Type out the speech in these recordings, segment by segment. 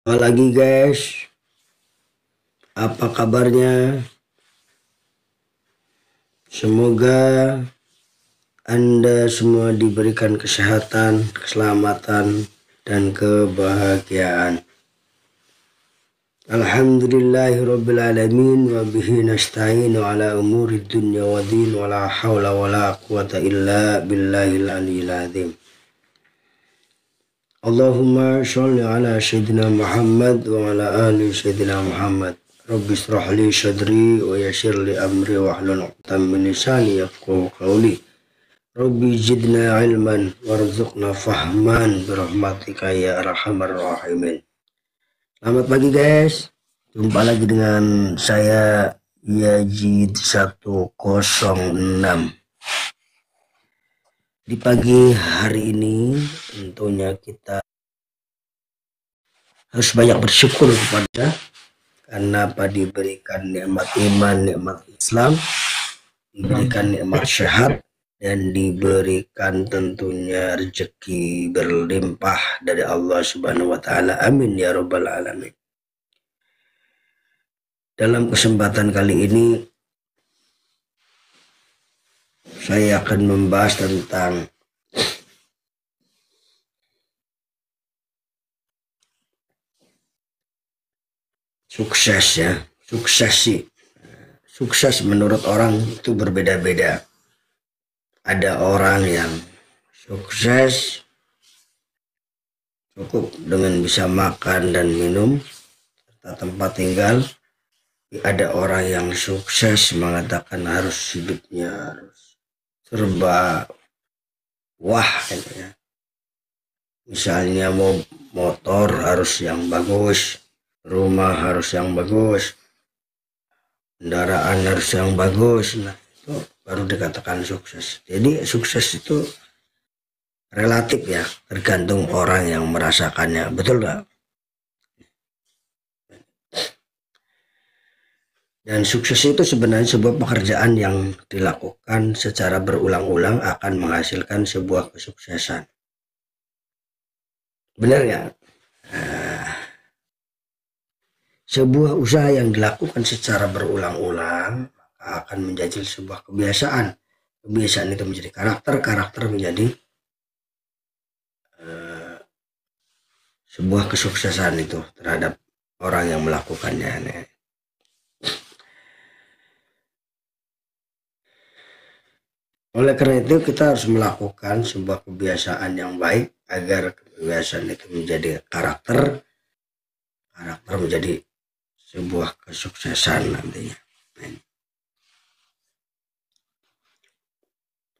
Halo lagi guys, apa kabarnya? Semoga Anda semua diberikan kesehatan, keselamatan, dan kebahagiaan. Alhamdulillahirrabbilalamin wa bihi nasta'inu ala umuri dunya wa din wa la hawla wa la quwata illa billahil aliyil azim. Allahumma sholli ala Sayyidina Muhammad wa ala ali Sayyidina Muhammad. Rabbi israh li sadri wa yassir li amri wa hlul 'uqdatam min lisani yafqahu qawli. Rabbi zidna ilman warzuqna fahman birahmatika ya arhamar rahimin. Selamat pagi guys. Jumpa lagi dengan saya Yazid 106. Di pagi hari ini tentunya kita harus banyak bersyukur kepada karena apa, diberikan nikmat iman, nikmat Islam, diberikan nikmat sehat, dan diberikan tentunya rezeki berlimpah dari Allah Subhanahu wa taala. Amin ya rabbal alamin. Dalam kesempatan kali ini saya akan membahas tentang sukses ya. Sukses menurut orang itu berbeda-beda. Ada orang yang sukses cukup dengan bisa makan dan minum serta tempat tinggal. Ada orang yang sukses mengatakan harus hidupnya harus serba wah gitu ya. Misalnya mau motor harus yang bagus, rumah harus yang bagus, kendaraan harus yang bagus. Nah, itu baru dikatakan sukses. Jadi sukses itu relatif ya, tergantung orang yang merasakannya. Betul nggak? Dan sukses itu sebenarnya sebuah pekerjaan yang dilakukan secara berulang-ulang akan menghasilkan sebuah kesuksesan. Benar nggak? Sebuah usaha yang dilakukan secara berulang-ulang akan menjadi sebuah kebiasaan. Kebiasaan itu menjadi karakter menjadi sebuah kesuksesan itu terhadap orang yang melakukannya. Oleh karena itu kita harus melakukan sebuah kebiasaan yang baik agar kebiasaan itu menjadi karakter menjadi sebuah kesuksesan nantinya.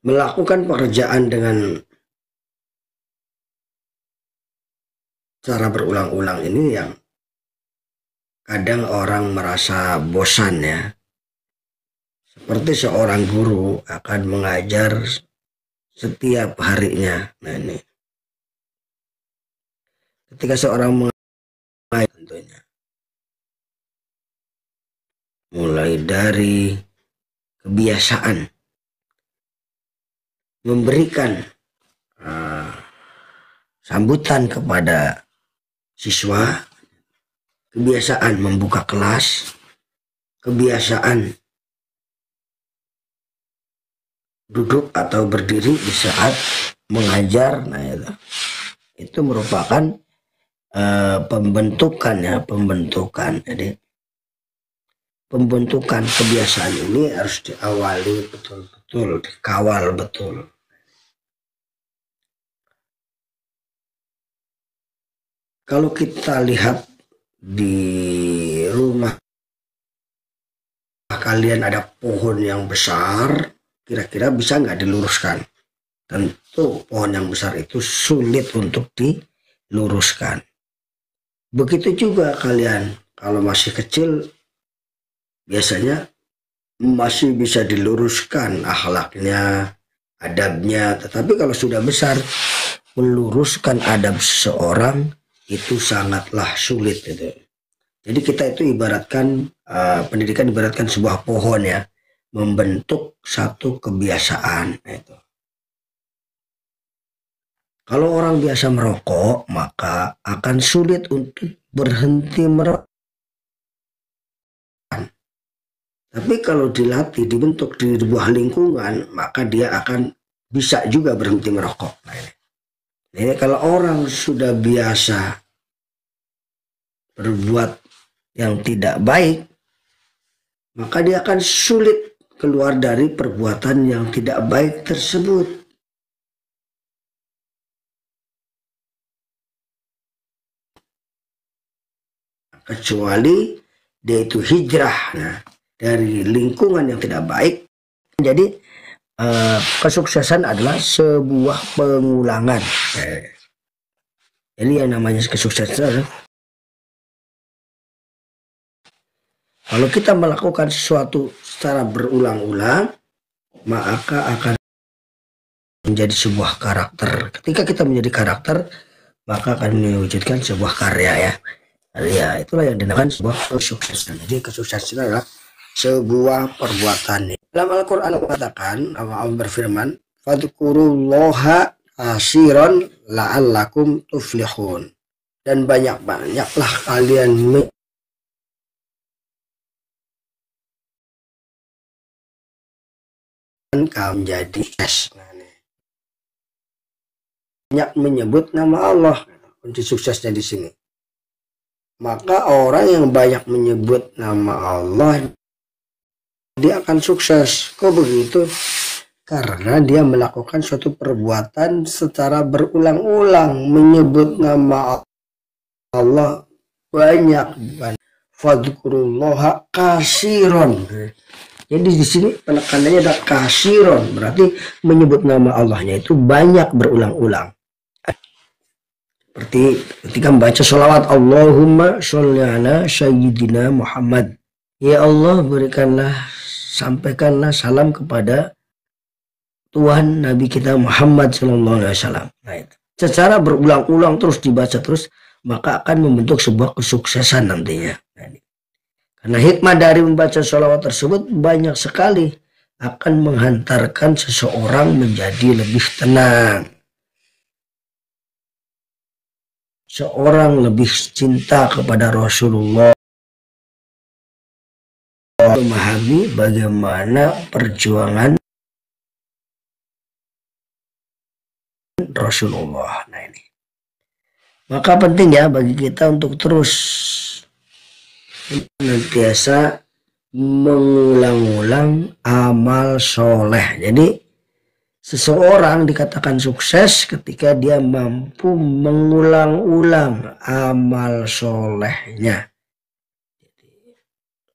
Melakukan pekerjaan dengan cara berulang-ulang ini yang kadang orang merasa bosan ya. Seperti seorang guru akan mengajar setiap harinya. Nah ini. Ketika seorang mengajar tentunya. Mulai dari kebiasaan. Memberikan sambutan kepada siswa. Kebiasaan membuka kelas. Kebiasaan duduk atau berdiri di saat mengajar. Nah itu merupakan pembentukan. Jadi pembentukan kebiasaan ini harus diawali betul-betul, dikawal betul. Kalau kita lihat di rumah kalian ada pohon yang besar, kira-kira bisa nggak diluruskan? Tentu pohon yang besar itu sulit untuk diluruskan. Begitu juga kalian kalau masih kecil biasanya masih bisa diluruskan akhlaknya, adabnya. Tetapi kalau sudah besar, meluruskan adab seseorang itu sangatlah sulit gitu. Jadi kita itu ibaratkan pendidikan ibaratkan sebuah pohon ya, membentuk satu kebiasaan itu. Kalau orang biasa merokok, maka akan sulit untuk berhenti merokok. Tapi kalau dilatih, dibentuk di sebuah lingkungan, maka dia akan bisa juga berhenti merokok. Nah, ini kalau orang sudah biasa berbuat yang tidak baik, maka dia akan sulit keluar dari perbuatan yang tidak baik tersebut. Kecuali dia itu hijrah dari lingkungan yang tidak baik. Jadi kesuksesan adalah sebuah pengulangan. Jadi yang namanya kesuksesan adalah kalau kita melakukan sesuatu secara berulang-ulang, maka akan menjadi sebuah karakter. Ketika kita menjadi karakter, maka akan mewujudkan sebuah karya ya. Ya, itulah yang dinamakan sebuah kesuksesan. Jadi kesuksesan adalah sebuah perbuatan. Dalam Al-Quran mengatakan, Allah berfirman, fadkurullaha kasiron la'allakum tuflihun. Dan banyak-banyaklah kalian kaum jadi banyak menyebut nama Allah. Kunci suksesnya di sini. Maka orang yang banyak menyebut nama Allah, dia akan sukses. Kok begitu? Karena dia melakukan suatu perbuatan secara berulang-ulang, menyebut nama Allah banyak. Fadkurullaha kasiron. Jadi di sini penekanannya ada kasiron, berarti menyebut nama Allahnya itu banyak berulang-ulang. Seperti ketika membaca sholawat, Allahumma sholli ala sayyidina Muhammad. Ya Allah, berikanlah, sampaikanlah salam kepada Tuhan Nabi kita Muhammad sallallahu alaihi wasallam. Nah, itu. Secara berulang-ulang terus dibaca terus, maka akan membentuk sebuah kesuksesan nantinya. Karena hikmah dari membaca sholawat tersebut banyak sekali, akan menghantarkan seseorang menjadi lebih tenang. Seorang lebih cinta kepada Rasulullah, memahami bagaimana perjuangan Rasulullah. Nah ini, maka penting ya bagi kita untuk terus senantiasa mengulang-ulang amal soleh. Jadi seseorang dikatakan sukses ketika dia mampu mengulang-ulang amal solehnya.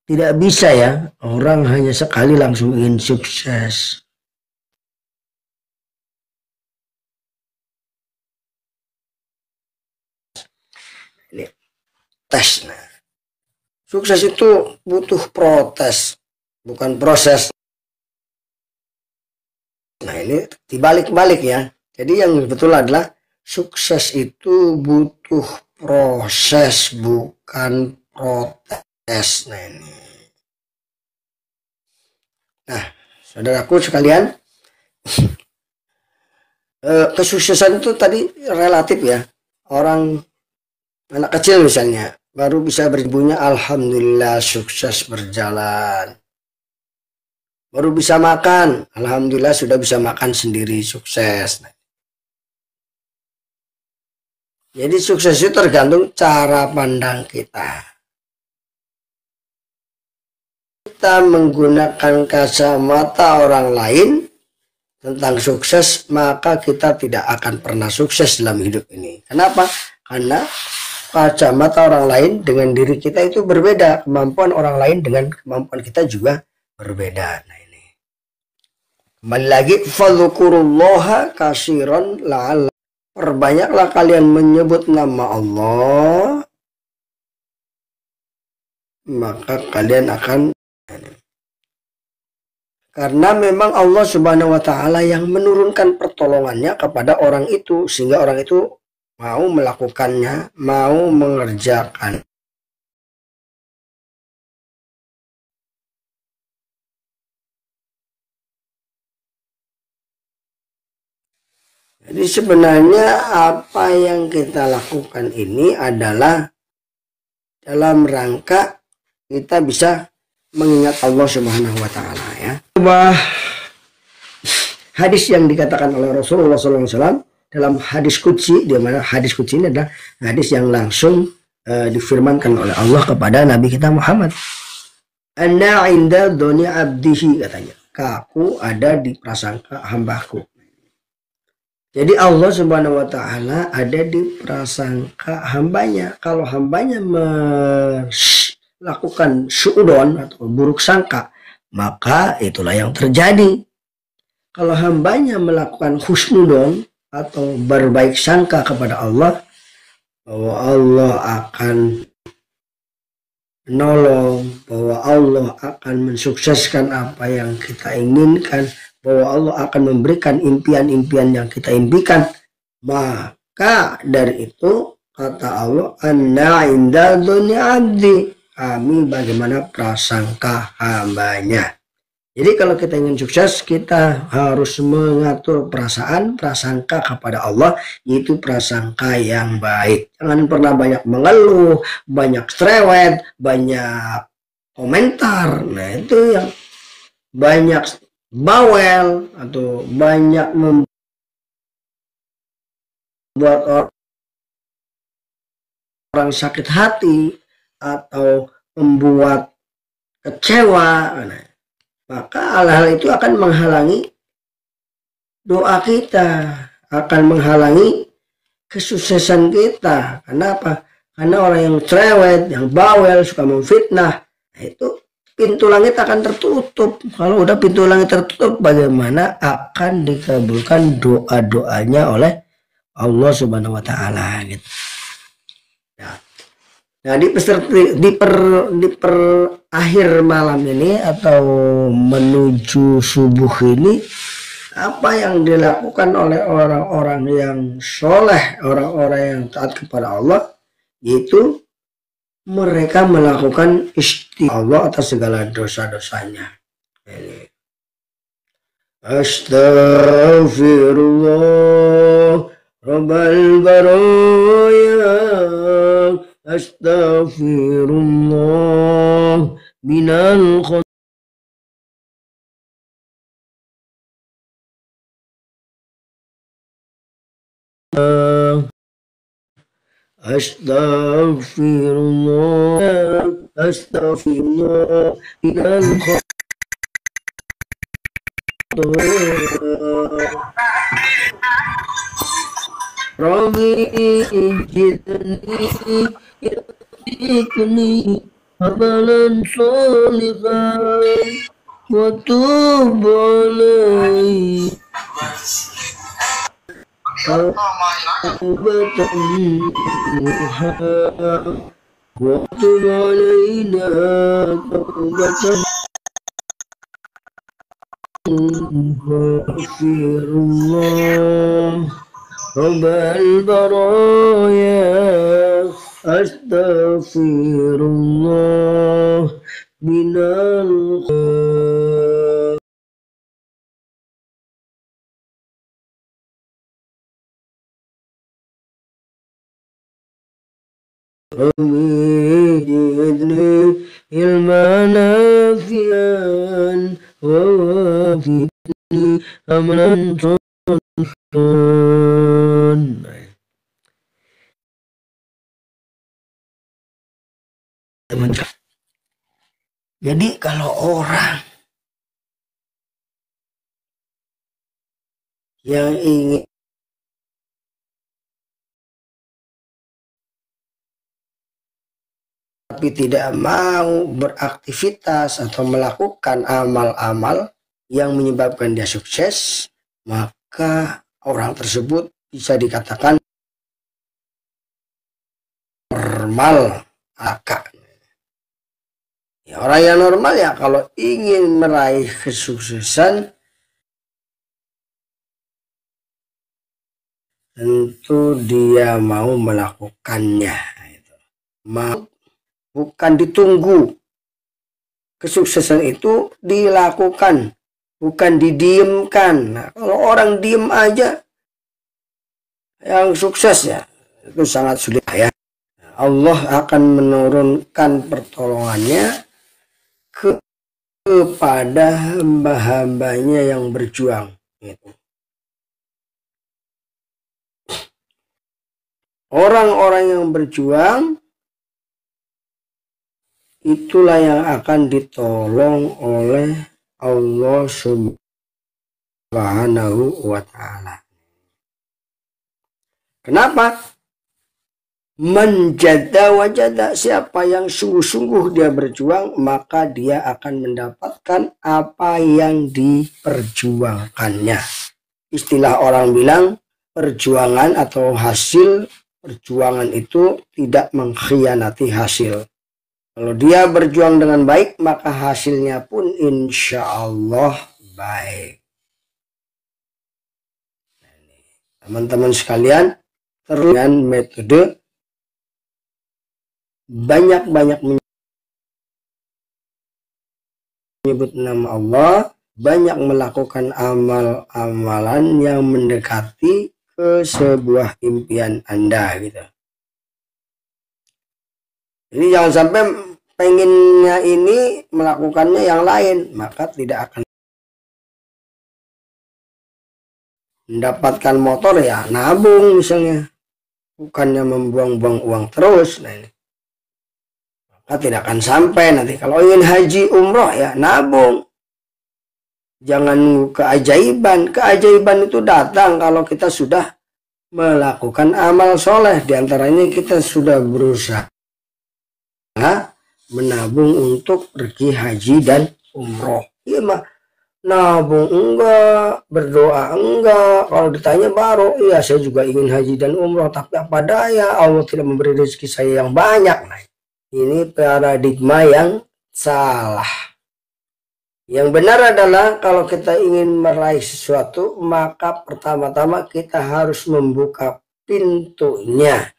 Tidak bisa ya orang hanya sekali langsung ingin sukses. Ini tes. Sukses itu butuh protes, bukan proses. Nah ini dibalik-balik ya. Jadi yang betul adalah sukses itu butuh proses, bukan protes. Nah ini. Nah, saudaraku sekalian, kesuksesan itu tadi relatif ya. Orang anak kecil misalnya baru bisa berbunyi alhamdulillah sukses berjalan. Baru bisa makan, alhamdulillah sudah bisa makan sendiri, sukses. Jadi sukses itu tergantung cara pandang kita. Kita menggunakan kacamata orang lain tentang sukses, maka kita tidak akan pernah sukses dalam hidup ini. Kenapa? Karena kacamata orang lain dengan diri kita itu berbeda. Kemampuan orang lain dengan kemampuan kita juga berbeda. Nah ini. Kembali lagi, fadzukurullaha kasiron la'alla. Perbanyaklah kalian menyebut nama Allah, maka kalian akan, karena memang Allah Subhanahu wa taala yang menurunkan pertolongannya kepada orang itu sehingga orang itu mau melakukannya, mau mengerjakan. Jadi sebenarnya apa yang kita lakukan ini adalah dalam rangka kita bisa mengingat Allah Subhanahu wa taala ya. Coba hadis yang dikatakan oleh Rasulullah SAW dalam hadis qudsi, di mana hadis qudsi ini adalah hadis yang langsung difirmankan oleh Allah kepada Nabi kita Muhammad. Anna inda doni abdihi, katanya, aku ada di prasangka hambaku. Jadi Allah Subhanahu wa taala ada di prasangka hambanya. Kalau hambanya melakukan suudon atau buruk sangka, maka itulah yang terjadi. Kalau hambanya melakukan husnudon atau berbaik sangka kepada Allah, bahwa Allah akan menolong, bahwa Allah akan mensukseskan apa yang kita inginkan, bahwa Allah akan memberikan impian-impian yang kita impikan, maka dari itu kata Allah, anna inda dzunni abdi, kami bagaimana prasangka hambanya. Jadi kalau kita ingin sukses, kita harus mengatur perasaan, prasangka kepada Allah, yaitu prasangka yang baik. Jangan pernah banyak mengeluh, banyak cerewet, banyak komentar. Nah itu yang banyak bawel atau banyak membuat orang sakit hati atau membuat kecewa. Nah, maka hal-hal itu akan menghalangi doa kita, akan menghalangi kesuksesan kita. Kenapa? Karena orang yang cerewet, yang bawel, suka memfitnah, itu pintu langit akan tertutup. Kalau udah pintu langit tertutup, bagaimana akan dikabulkan doa-doanya oleh Allah Subhanahu wa taala gitu. Nah, di akhir malam ini atau menuju subuh ini, apa yang dilakukan oleh orang-orang yang soleh, orang-orang yang taat kepada Allah, yaitu mereka melakukan istighfar atas segala dosa-dosanya. Astaghfirullah Rabbal baraya, astaghfirullah minal astaghfirullah, astaghfirullah minal Rabbi ijidni ikni amalan sholihan wa tub alaihi taubatan wa tub alaina taubatan astaghfirullah Rabbal baraya, astaghfirullah minal Amin ilman nafian wa wafiqni amalan teman-teman. Jadi kalau orang yang ingin tapi tidak mau beraktivitas atau melakukan amal-amal yang menyebabkan dia sukses, maka orang tersebut bisa dikatakan normal akak. Ya, orang yang normal ya kalau ingin meraih kesuksesan tentu dia mau melakukannya. Mau, bukan ditunggu. Kesuksesan itu dilakukan, bukan didiamkan. Nah, kalau orang diem aja yang sukses ya itu sangat sulit ya. Allah akan menurunkan pertolongannya kepada hamba-hambanya yang berjuang. Gitu. Orang-orang yang berjuang itulah yang akan ditolong oleh Allah Subhanahu wa ta'ala. Kenapa? Menjada wajada, siapa yang sungguh-sungguh dia berjuang, maka dia akan mendapatkan apa yang diperjuangkannya. Istilah orang bilang perjuangan atau hasil perjuangan itu tidak mengkhianati hasil. Kalau dia berjuang dengan baik, maka hasilnya pun insya Allah baik. Teman-teman sekalian, dengan metode banyak-banyak menyebut nama Allah, banyak melakukan amal-amalan yang mendekati ke sebuah impian Anda gitu. Jadi jangan sampai pengennya ini melakukannya yang lain, maka tidak akan mendapatkan motor ya nabung misalnya, bukannya membuang-buang uang terus. Nah ini maka tidak akan sampai nanti. Kalau ingin haji umroh ya nabung, jangan keajaiban. Keajaiban itu datang kalau kita sudah melakukan amal soleh. Di antaranya kita sudah berusaha menabung untuk pergi haji dan umroh. Iya mah, nabung enggak, berdoa enggak. Kalau ditanya baru, iya saya juga ingin haji dan umroh, tapi apa daya Allah tidak memberi rezeki saya yang banyak. Nah, ini paradigma yang salah. Yang benar adalah kalau kita ingin meraih sesuatu, maka pertama-tama kita harus membuka pintunya,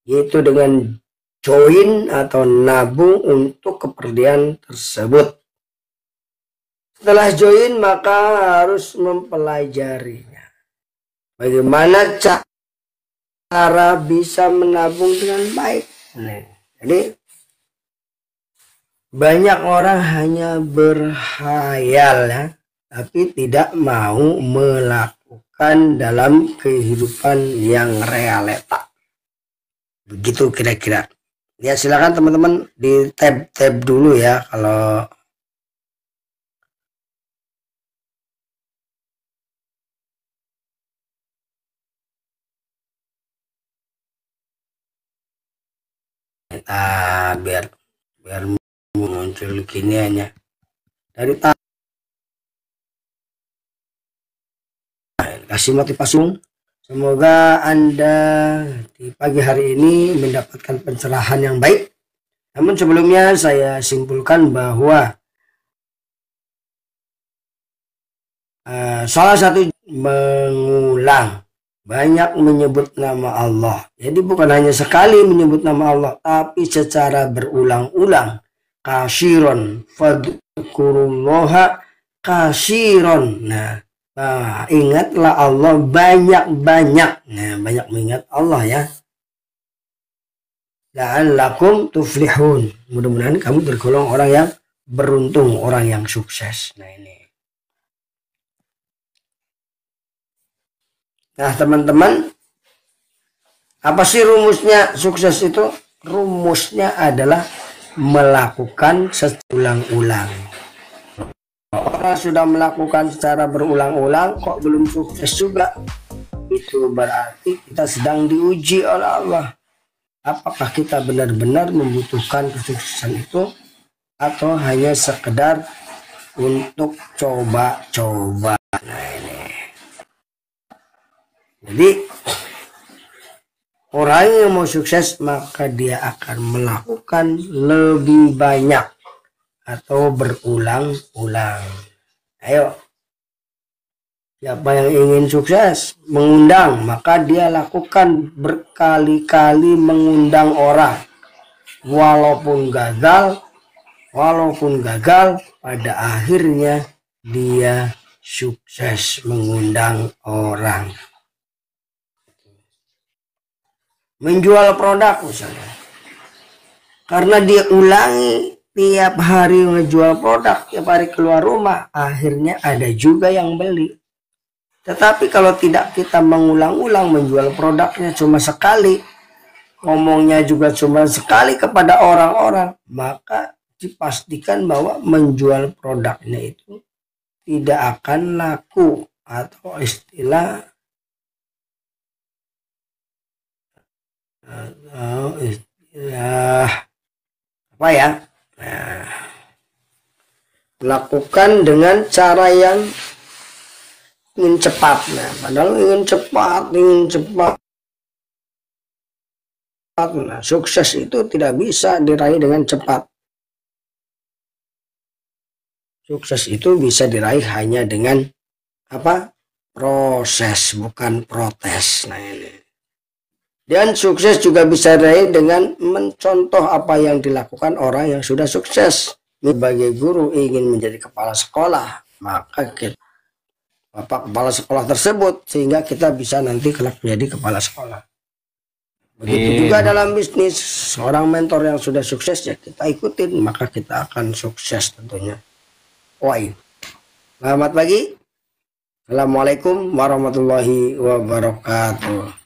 yaitu dengan join atau nabung untuk keperluan tersebut. Setelah join maka harus mempelajarinya. Bagaimana cara bisa menabung dengan baik. Nah, jadi banyak orang hanya berhayal ya, tapi tidak mau melakukan dalam kehidupan yang realita. Begitu kira-kira. Ya silakan teman-teman di tab dulu ya kalau biar muncul gini hanya dari kasih motivasi. Semoga Anda di pagi hari ini mendapatkan pencerahan yang baik. Namun sebelumnya saya simpulkan bahwa salah satu mengulang, banyak menyebut nama Allah. Jadi bukan hanya sekali menyebut nama Allah, tapi secara berulang-ulang. Kasiron fadkurullaha kasiron. Nah, ingatlah Allah banyak-banyak. Nah, banyak mengingat Allah ya. La'allakum tuflihun. Mudah-mudahan kamu tergolong orang yang beruntung, orang yang sukses. Nah ini. Nah teman-teman, apa sih rumusnya sukses itu? Rumusnya adalah melakukan seulang-ulang. Orang sudah melakukan secara berulang-ulang kok belum sukses juga, itu berarti kita sedang diuji oleh Allah. Apakah kita benar-benar membutuhkan kesuksesan itu atau hanya sekedar untuk coba-coba. Nah ini. Jadi orang yang mau sukses maka dia akan melakukan lebih banyak atau berulang-ulang. Ayo, siapa yang ingin sukses mengundang, maka dia lakukan berkali-kali mengundang orang. Walaupun gagal, pada akhirnya dia sukses mengundang orang. Menjual produk misalnya, Karena dia ulangi tiap hari ngejual produk, tiap hari keluar rumah, akhirnya ada juga yang beli. Tetapi kalau tidak kita mengulang-ulang menjual produknya cuma sekali, ngomongnya juga cuma sekali kepada orang-orang, maka dipastikan bahwa menjual produknya itu tidak akan laku, atau istilah apa ya? Nah, lakukan dengan cara yang ingin cepat. Nah, padahal ingin cepat. Nah, sukses itu tidak bisa diraih dengan cepat. Sukses itu bisa diraih hanya dengan apa? Proses, bukan protes. Nah, ini. Dan sukses juga bisa diraih dengan mencontoh apa yang dilakukan orang yang sudah sukses. Sebagai guru ingin menjadi kepala sekolah, maka kita Bapak kepala sekolah tersebut sehingga kita bisa nanti kelak menjadi kepala sekolah. Begitu juga dalam bisnis, seorang mentor yang sudah sukses ya kita ikutin, maka kita akan sukses tentunya. Selamat pagi. Assalamualaikum warahmatullahi wabarakatuh.